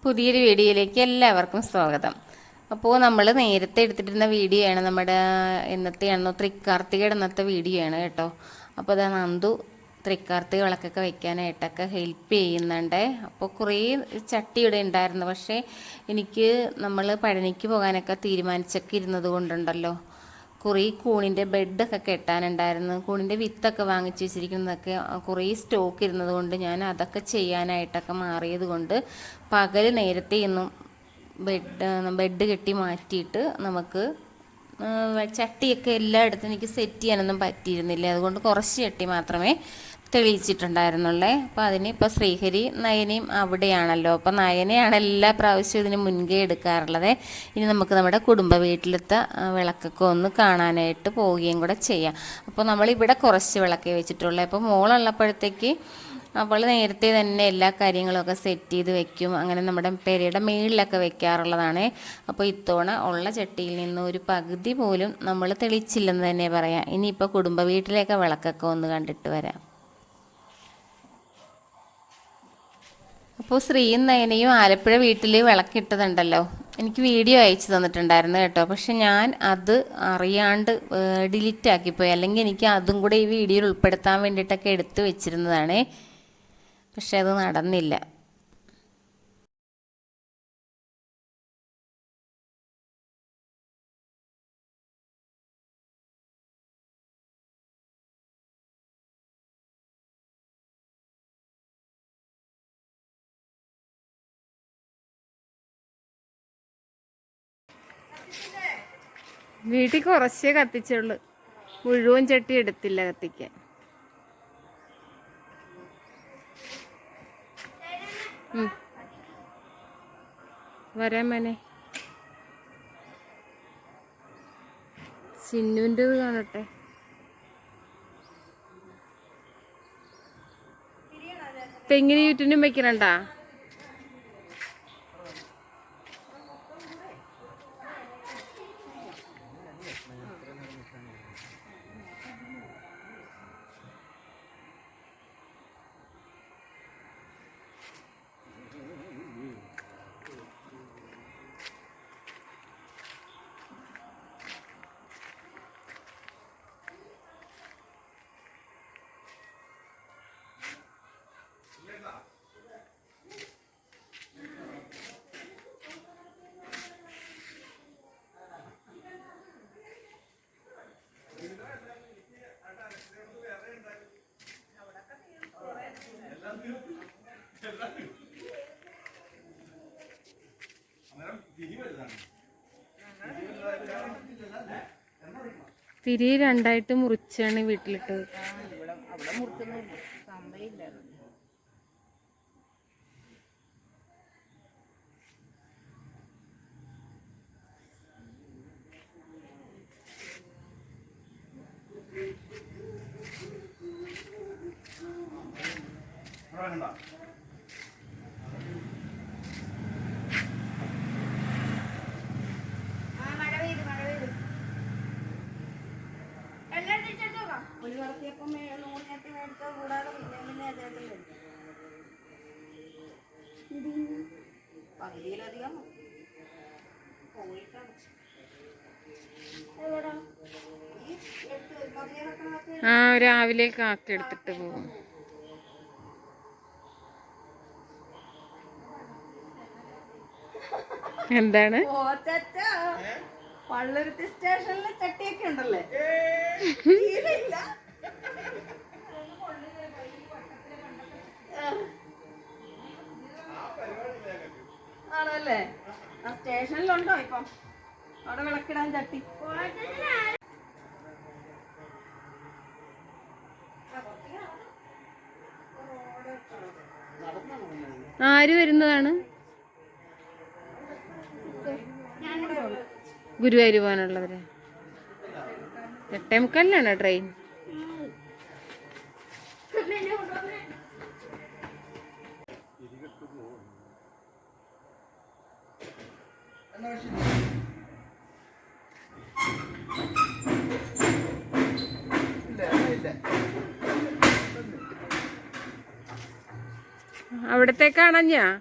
പുതിയൊരു വീഡിയോയിലേക്ക് എല്ലാവർക്കും സ്വാഗതം. അപ്പോൾ നമ്മൾ നേരത്തെ എടുത്തിട്ടിരുന്ന വീഡിയോ ആണ് നമ്മുടെ ഇന്നത്തെയാണോ തൃക്കാർത്തികയുടെ ഇന്നത്തെ വീഡിയോ ആണ് കേട്ടോ. അപ്പോൾ അതാ നന്ദു തൃക്കാർത്തിക വിളക്കൊക്കെ വെക്കാനായിട്ടൊക്കെ ഹെൽപ്പ് ചെയ്യുന്നുണ്ട്. അപ്പോൾ കുറേ ചട്ടി ഇവിടെ ഉണ്ടായിരുന്നു. പക്ഷേ എനിക്ക് നമ്മൾ പഴനിക്ക് പോകാനൊക്കെ തീരുമാനിച്ചൊക്കെ ഇരുന്നത് കൊണ്ടുണ്ടല്ലോ, കുറേ കൂണിൻ്റെ ബെഡൊക്കെ കെട്ടാനുണ്ടായിരുന്നു. കൂണിൻ്റെ വിത്തൊക്കെ വാങ്ങിച്ച് വെച്ചിരിക്കുന്നതൊക്കെ കുറേ സ്റ്റോക്ക് ഇരുന്നത് കൊണ്ട് ഞാൻ അതൊക്കെ ചെയ്യാനായിട്ടൊക്കെ മാറിയത് കൊണ്ട് പകൽ നേരത്തെ ഒന്നും ബെഡ് കെട്ടി മാറ്റിയിട്ട് നമുക്ക് ചട്ടിയൊക്കെ എല്ലായിടത്തും എനിക്ക് സെറ്റ് ചെയ്യാനൊന്നും പറ്റിയിരുന്നില്ല. അതുകൊണ്ട് കുറച്ച് ചട്ടി മാത്രമേ തെളിയിച്ചിട്ടുണ്ടായിരുന്നുള്ളേ. അപ്പോൾ അതിന് ഇപ്പോൾ ശ്രീഹരി നയനയും അവിടെയാണല്ലോ. അപ്പോൾ നയനയാണ് എല്ലാ പ്രാവശ്യവും ഇതിന് മുൻകൈ എടുക്കാറുള്ളത്. ഇനി നമുക്ക് നമ്മുടെ കുടുംബ വീട്ടിലത്തെ വിളക്കൊക്കെ ഒന്ന് കാണാനായിട്ട് പോവുകയും കൂടെ ചെയ്യാം. അപ്പോൾ നമ്മളിവിടെ കുറച്ച് വിളക്കേ വെച്ചിട്ടുള്ളൂ. അപ്പോൾ മോളുള്ളപ്പോഴത്തേക്ക് അവൾ നേരത്തെ തന്നെ എല്ലാ കാര്യങ്ങളൊക്കെ സെറ്റ് ചെയ്ത് വെക്കും. അങ്ങനെ നമ്മുടെ പെരയുടെ മേളിലൊക്കെ വെക്കാറുള്ളതാണ്. അപ്പോൾ ഇത്തവണ ഉള്ള ചട്ടിയിൽ നിന്ന് ഒരു പകുതി പോലും നമ്മൾ തെളിച്ചില്ലെന്ന് തന്നെ പറയാം. ഇനിയിപ്പോൾ കുടുംബ വീട്ടിലേക്ക് വിളക്കൊക്കെ ഒന്ന് കണ്ടിട്ട് വരാം. അപ്പോൾ ശ്രീയും നയനയും ആലപ്പുഴ വീട്ടിൽ വിളക്കിട്ടതുണ്ടല്ലോ, എനിക്ക് വീഡിയോ അയച്ചു തന്നിട്ടുണ്ടായിരുന്നു കേട്ടോ. പക്ഷെ ഞാൻ അത് അറിയാണ്ട് ഡിലീറ്റ് ആക്കിപ്പോയി. അല്ലെങ്കിൽ എനിക്ക് അതും കൂടെ ഈ വീഡിയോയിൽ ഉൾപ്പെടുത്താൻ വേണ്ടിയിട്ടൊക്കെ എടുത്ത് വെച്ചിരുന്നതാണ്. പക്ഷെ അത് നടന്നില്ല. വീട്ടിൽ കുറച്ചേ കത്തിച്ചുള്ളൂ, മുഴുവൻ ചട്ടി എടുത്തില്ല കത്തിക്കാൻ. വരാൻ മോനെ. ചിന്നുൻ്റെത് കാണട്ടെ. തെങ്ങിന് ചുറ്റിനും വെക്കണണ്ടാ? തിരി രണ്ടായിട്ട് മുറിച്ചാണ് വീട്ടിലിട്ടത്. രാവിലെ കാക്ക എടുത്തിട്ട് പോകും. എന്താണ് പള്ളുരുത്തി സ്റ്റേഷനിലെ ചട്ടിയൊക്കെ ഉണ്ടല്ലേ? ആണല്ലേ? ആ സ്റ്റേഷനിലുണ്ടോ ഇപ്പം അവിടെ വിളക്കിടാൻ ചട്ടി? ആര് വരുന്നതാണ്? ഗുരുവായൂർ പോകാനുള്ളവരെ 8:45 ട്രെയിൻ. അവിടത്തേക്കാണോ ഞാൻ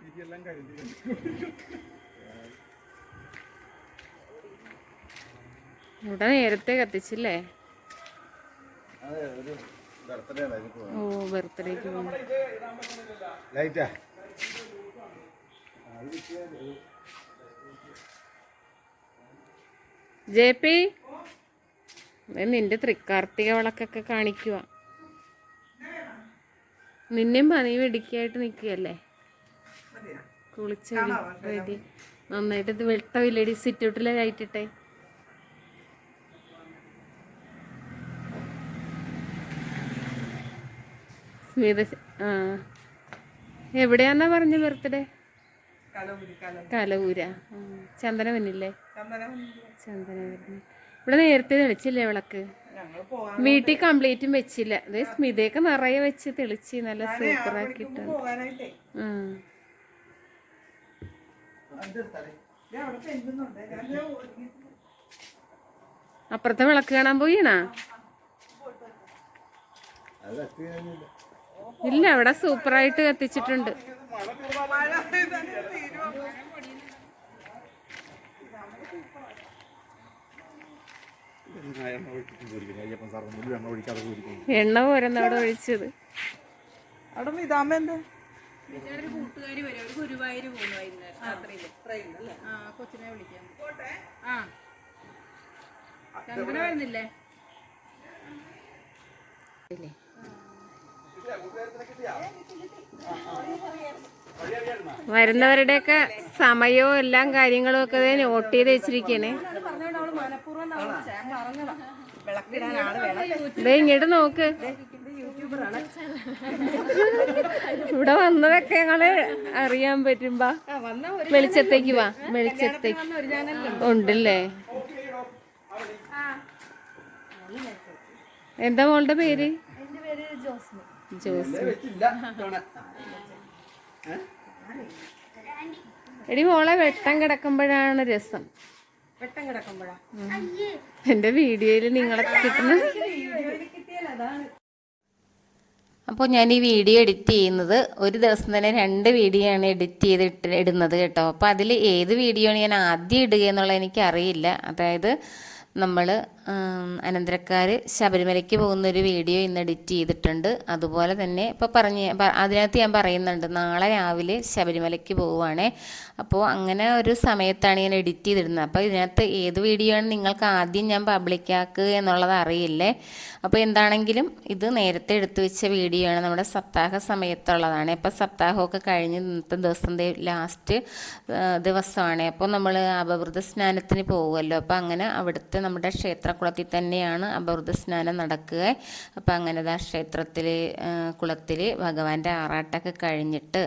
ഇവിടെ നേരത്തെ കത്തിച്ചില്ലേ? ഓ ബർത്ത്ഡേക്ക് ജെ പി നിന്റെ തൃക്കാർത്തിക വിളക്കൊക്കെ കാണിക്കുക. നിന്നെയും പനി വെടിക്കായിട്ട് നിൽക്കുകയല്ലേ? കുളിച്ച റെഡി നന്നായിട്ട് ഇത് വെട്ടമില്ലടി സിറ്റൗട്ടിലെ ലൈറ്റിട്ടെ. സ്മിത ആ എവിടെയാന്നാ പറഞ്ഞ ബർത്ത്ഡേ? കലവൂര. ചന്ദനവനില്ലേ? ചന്ദനവനി. ഇവിടെ നേരത്തെ തെളിച്ചില്ലേ വിളക്ക്? വീട്ടിൽ കംപ്ലീറ്റും വെച്ചില്ല. അതെ സ്മിതയൊക്കെ നിറയെ വെച്ച് തെളിച്ച് നല്ല സൂപ്പറാക്കിട്ട്. അപ്പുറത്തെ വിളക്ക് കാണാൻ പോയിണാ? ഇല്ല അവിടെ സൂപ്പറായിട്ട് കത്തിച്ചിട്ടുണ്ട്. എണ്ണ പോരെന്ന് അവിടെ ഒഴിച്ചത്. അവിടെ ഇതാമെന്താ കൂട്ടുകാരി വരും. ഒരു ഗുരുവായൂര് പോകുന്നു രാത്രിയില്. കൊച്ചിനെ വിളിക്കാം. ചന്ദ്രന വരുന്നില്ലേ? വരുന്നവരുടെയൊക്കെ സമയവും എല്ലാം കാര്യങ്ങളും ഒക്കെ നോട്ട് ചെയ്ത് വെച്ചിരിക്കണേ. ഇങ്ങോട്ട് നോക്ക്. ഇവിടെ വന്നതൊക്കെ ഞങ്ങള് അറിയാൻ പറ്റുമ്പോ വെളിച്ചത്തേക്ക് വാ. വെളിച്ചത്തേക്ക് ഉണ്ടല്ലേ? എന്താ മോളുടെ പേര്? ജോസ്. എടി മോളെ വെട്ടം കിടക്കുമ്പോഴാണ് രസം. എന്റെ വീഡിയോയിൽ നിങ്ങളെ കിട്ടുന്ന. അപ്പോൾ ഞാൻ ഈ വീഡിയോ എഡിറ്റ് ചെയ്യുന്നത് ഒരു ദിവസം തന്നെ 2 വീഡിയോ ആണ് എഡിറ്റ് ചെയ്ത് ഇടുന്നത് കേട്ടോ. അപ്പോൾ അതിൽ ഏത് വീഡിയോ ആണ് ഞാൻ ആദ്യം ഇടുക എന്നുള്ളത് എനിക്കറിയില്ല. അതായത് നമ്മൾ അനന്തരക്കാർ ശബരിമലയ്ക്ക് പോകുന്നൊരു വീഡിയോ ഇന്ന് എഡിറ്റ് ചെയ്തിട്ടുണ്ട്. അതുപോലെ തന്നെ ഇപ്പോൾ അതിനകത്ത് ഞാൻ പറയുന്നുണ്ട് നാളെ രാവിലെ ശബരിമലയ്ക്ക് പോവുകയാണേ. അപ്പോൾ അങ്ങനെ ഒരു സമയത്താണ് ഞാൻ എഡിറ്റ് ചെയ്തിടുന്നത്. അപ്പോൾ ഇതിനകത്ത് ഏത് വീഡിയോ ആണ് നിങ്ങൾക്ക് ആദ്യം ഞാൻ പബ്ലിക്കാക്കുക എന്നുള്ളത് അറിയില്ലേ. അപ്പോൾ എന്താണെങ്കിലും ഇത് നേരത്തെ എടുത്തു വെച്ച വീഡിയോ ആണ്. നമ്മുടെ സപ്താഹ സമയത്തുള്ളതാണ്. ഇപ്പോൾ സപ്താഹമൊക്കെ കഴിഞ്ഞ് ഇന്നത്തെ ദിവസം ലാസ്റ്റ് ദിവസമാണ്. അപ്പോൾ നമ്മൾ അപവൃത സ്നാനത്തിന് പോകുമല്ലോ. അപ്പോൾ അങ്ങനെ അവിടുത്തെ നമ്മുടെ ക്ഷേത്രകുളത്തിൽ തന്നെയാണ് അപവൃത സ്നാനം നടക്കുക. അപ്പം അങ്ങനെ ആ ക്ഷേത്രത്തിൽ കുളത്തിൽ ഭഗവാന്റെ ആറാട്ടൊക്കെ കഴിഞ്ഞിട്ട്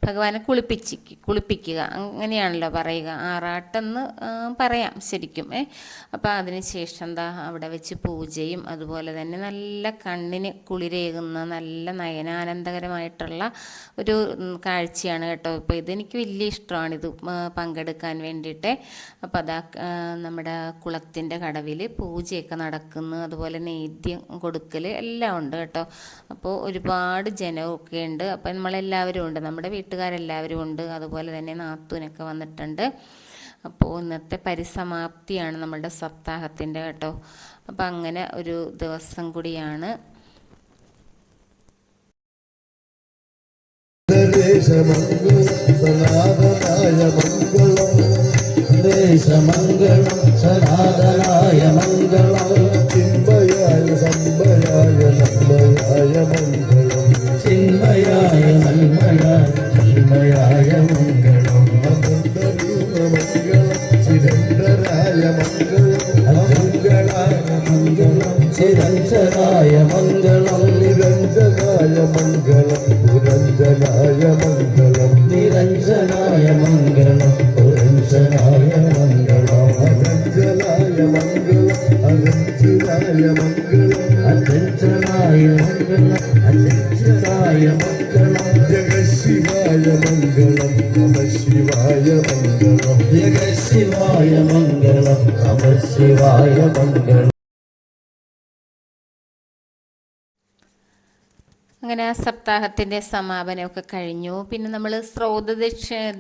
ഭഗവാനെ കുളിപ്പിക്കുക അങ്ങനെയാണല്ലോ പറയുക. ആറാട്ടെന്ന് പറയാം ശരിക്കും. അപ്പം അതിന് ശേഷം എന്താ അവിടെ വെച്ച് പൂജയും അതുപോലെ തന്നെ നല്ല കണ്ണിന് കുളിരേകുന്ന നല്ല നയനാനന്ദകരമായിട്ടുള്ള ഒരു കാഴ്ചയാണ് കേട്ടോ. ഇപ്പോൾ ഇതെനിക്ക് വലിയ ഇഷ്ടമാണ് ഇത് പങ്കെടുക്കാൻ വേണ്ടിയിട്ട്. അപ്പോൾ അതാ നമ്മുടെ കുളത്തിൻ്റെ കടവിൽ പൂജയൊക്കെ നടക്കുന്നു. അതുപോലെ നേദ്യം കൊടുക്കൽ എല്ലാം ഉണ്ട് കേട്ടോ. അപ്പോൾ ഒരുപാട് ജനമൊക്കെ ഉണ്ട്. അപ്പോൾ നമ്മളെല്ലാവരും ഉണ്ട്, നമ്മുടെ വീട്ടുകാരെല്ലാവരും ഉണ്ട്. അതുപോലെ തന്നെ നാത്തൂനൊക്കെ വന്നിട്ടുണ്ട്. അപ്പോൾ ഇന്നത്തെ പരിസമാപ്തിയാണ് നമ്മുടെ സപ്താഹത്തിൻ്റെ കേട്ടോ. അപ്പോൾ അങ്ങനെ ഒരു ദിവസം കൂടിയാണ്. ദേശമംഗളം സനാതനായ മംഗളം ചിന്മയായ സംഭയായ നന്മയായ മംഗളം ചിന്മയായ നന്മയായ ചിന്മയായ മംഗളം മംഗളം ചിരന്തരായ മംഗളം അമംഗളായ മംഗളം ചിരഞ്ജനായ മംഗളം നിരഞ്ജനായ മംഗളം പുരഞ്ജനായ മംഗളം നിരഞ്ജനായ മംഗളം പുരഞ്ജനായ മംഗളം അരഞ്ജനായ മംഗളം അരഞ്ജനായ മംഗളം അരഞ്ജനായ മംഗളം അരഞ്ജനായ മംഗളം ജഗശിവായ മംഗളം നമഃശിവായ മംഗളം ജഗശിവായ മംഗളം നമഃശിവായ മംഗളം. അങ്ങനെ ആ സപ്താഹത്തിൻ്റെ സമാപനമൊക്കെ കഴിഞ്ഞു. പിന്നെ നമ്മൾ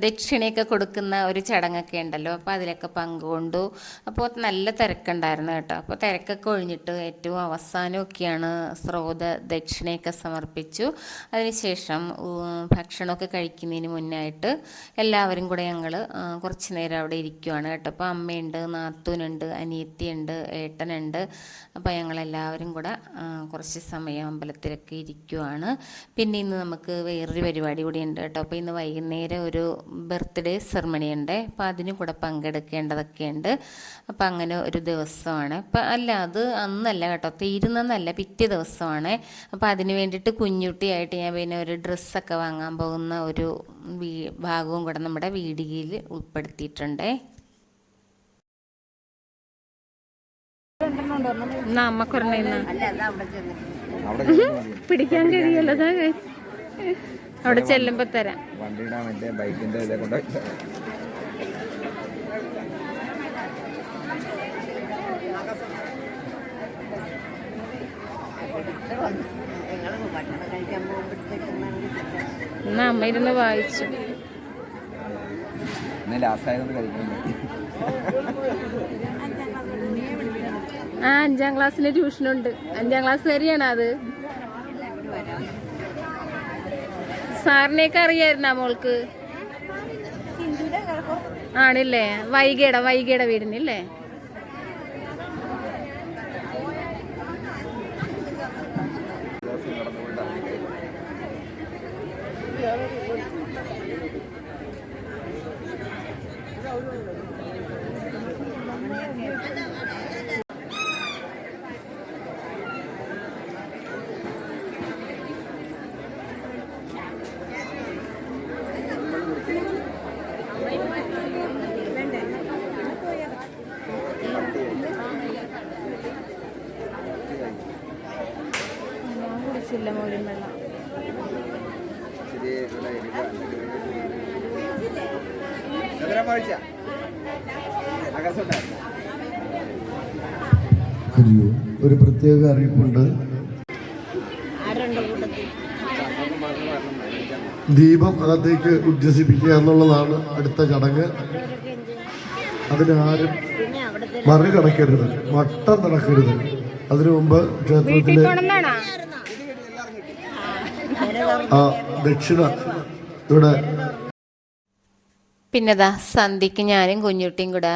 ദക്ഷിണയൊക്കെ കൊടുക്കുന്ന ഒരു ചടങ്ങൊക്കെ ഉണ്ടല്ലോ, അപ്പോൾ അതിലൊക്കെ പങ്കുകൊണ്ടു. അപ്പോൾ നല്ല തിരക്കുണ്ടായിരുന്നു കേട്ടോ. അപ്പോൾ തിരക്കൊക്കെ ഒഴിഞ്ഞിട്ട് ഏറ്റവും അവസാനമൊക്കെയാണ് ദക്ഷിണയൊക്കെ സമർപ്പിച്ചു. അതിനുശേഷം ഭക്ഷണമൊക്കെ കഴിക്കുന്നതിന് മുന്നായിട്ട് എല്ലാവരും കൂടെ ഞങ്ങൾ കുറച്ച് നേരം അവിടെ ഇരിക്കുവാണ് കേട്ടോ. അപ്പോൾ അമ്മയുണ്ട്, നാത്തൂനുണ്ട്, അനിയത്തിയുണ്ട്, ഏട്ടനുണ്ട്. അപ്പോൾ ഞങ്ങളെല്ലാവരും കൂടെ കുറച്ച് സമയം അമ്പലത്തിലൊക്കെ ഇരിക്കുവാണ്. പിന്നെ ഇന്ന് നമുക്ക് വേറൊരു പരിപാടി കൂടി ഉണ്ട് കേട്ടോ. അപ്പോൾ ഇന്ന് വൈകുന്നേരം ഒരു ബർത്ത്ഡേ സെറമണി ഉണ്ട്. അപ്പോൾ അതിനും കൂടെ പങ്കെടുക്കേണ്ടതൊക്കെ ഉണ്ട്. അപ്പോൾ അങ്ങനെ ഒരു ദിവസമാണ്. അപ്പം അല്ല, അത് അന്നല്ല കേട്ടോ, തീരുന്നതല്ല, പിറ്റേ ദിവസമാണ്. അപ്പോൾ അതിന് വേണ്ടിയിട്ട് കുഞ്ഞുട്ടിയായിട്ട് ഞാൻ പിന്നെ ഒരു ഡ്രസ്സൊക്കെ വാങ്ങാൻ പോകുന്ന ഒരു ഭാഗവും കൂടെ നമ്മുടെ വീഡിയോയിൽ ഉൾപ്പെടുത്തിയിട്ടുണ്ട്. പിടിക്കാൻ കഴിയല്ലോ, അവിടെ ചെല്ലുമ്പോ തരാം. വണ്ടിയുടെ മറ്റേ ബൈക്കിന്റെ ഇതേ കൊണ്ട് എന്നാ അമ്മ ഇരുന്ന് വായിച്ചു. ലാസ്റ്റ് ആയതുകൊണ്ട് കഴിക്കാൻ ആ 5ാം ക്ലാസ്സിലെ ട്യൂഷനുണ്ട്. 5ാം ക്ലാസ് വരെയാണ് അത്. സാറിനെയൊക്കെ അറിയായിരുന്നാ മോൾക്ക്? ആണില്ലേ? വൈകിയുടെ വീടിനില്ലേ? കുടിച്ചില്ല മോരും വെള്ളം. ഒരു പ്രത്യേക അറിയിപ്പുണ്ട്. ദീപം അകത്തേക്ക് ഉജ്ജസിപ്പിക്കുക എന്നുള്ളതാണ് അടുത്ത ചടങ്ങ്. അതിനാരും മറികടക്കരുത്, വട്ടം നടക്കരുത്. അതിനു മുമ്പ് ക്ഷേത്രത്തിലെ ദക്ഷിണ ഇവിടെ. പിന്നെതാ സന്ധ്യക്ക് ഞാനും കുഞ്ഞുട്ടിയും കൂടെ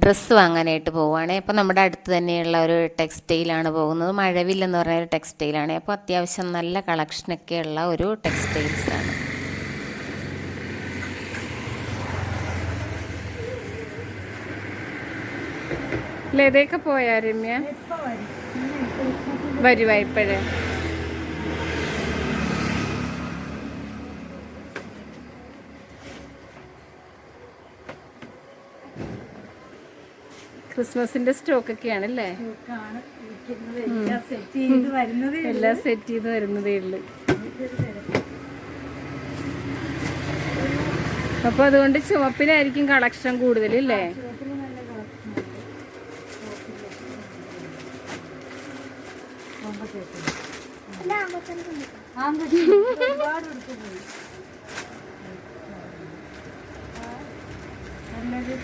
ഡ്രസ്സ് വാങ്ങാനായിട്ട് പോവുകയാണ്. അപ്പോൾ നമ്മുടെ അടുത്ത് തന്നെയുള്ള ഒരു ടെക്സ്റ്റൈലാണ് പോകുന്നത്. മഴവില്ലെന്ന് പറഞ്ഞ ഒരു ടെക്സ്റ്റൈലാണ്. അപ്പോൾ അത്യാവശ്യം നല്ല കളക്ഷനൊക്കെ ഉള്ള ഒരു ടെക്സ്റ്റൈൽസാണ്. ലതയൊക്കെ പോയാ രമ്യ? വരുവാ ഇപ്പോഴേ? ക്രിസ്മസിന്റെ സ്റ്റോക്ക് ഒക്കെയാണല്ലേ? എല്ലാം സെറ്റ് ചെയ്ത് വരുന്നതേ ഉള്ളു. അപ്പൊ അതുകൊണ്ട് ചുവപ്പിനായിരിക്കും കളക്ഷൻ കൂടുതലല്ലേ?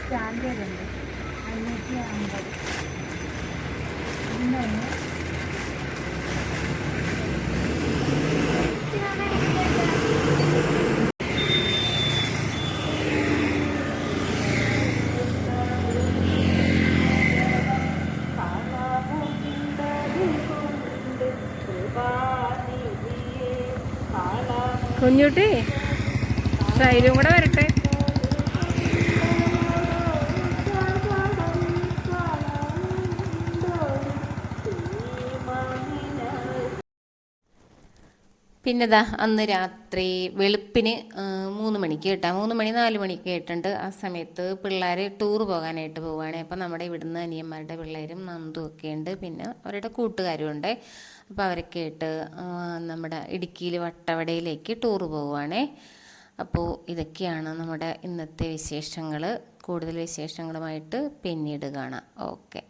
സ്റ്റാൻഡേർഡ് ഉണ്ട് 550. കുഞ്ഞുട്ടി ശൈലും കൂടെ വരട്ടെ. പിന്നെതാ അന്ന് രാത്രി വെളുപ്പിന് 3 മണിക്ക് കേട്ടോ, 3 മണി 4 മണിക്ക് കേട്ടിട്ടുണ്ട്. ആ സമയത്ത് പിള്ളേർ ടൂർ പോകാനായിട്ട് പോവുകയാണ്. അപ്പം നമ്മുടെ ഇവിടുന്ന് അനിയന്മാരുടെ പിള്ളേരും നന്ദും ഒക്കെ ഉണ്ട്, പിന്നെ അവരുടെ കൂട്ടുകാരും ഉണ്ട്. അപ്പോൾ അവരൊക്കെ ആയിട്ട് നമ്മുടെ ഇടുക്കിയിൽ വട്ടവടയിലേക്ക് ടൂർ പോവുകയാണേ. അപ്പോൾ ഇതൊക്കെയാണ് നമ്മുടെ ഇന്നത്തെ വിശേഷങ്ങൾ. കൂടുതൽ വിശേഷങ്ങളുമായിട്ട് പിന്നീട് കാണാം. ഓക്കെ.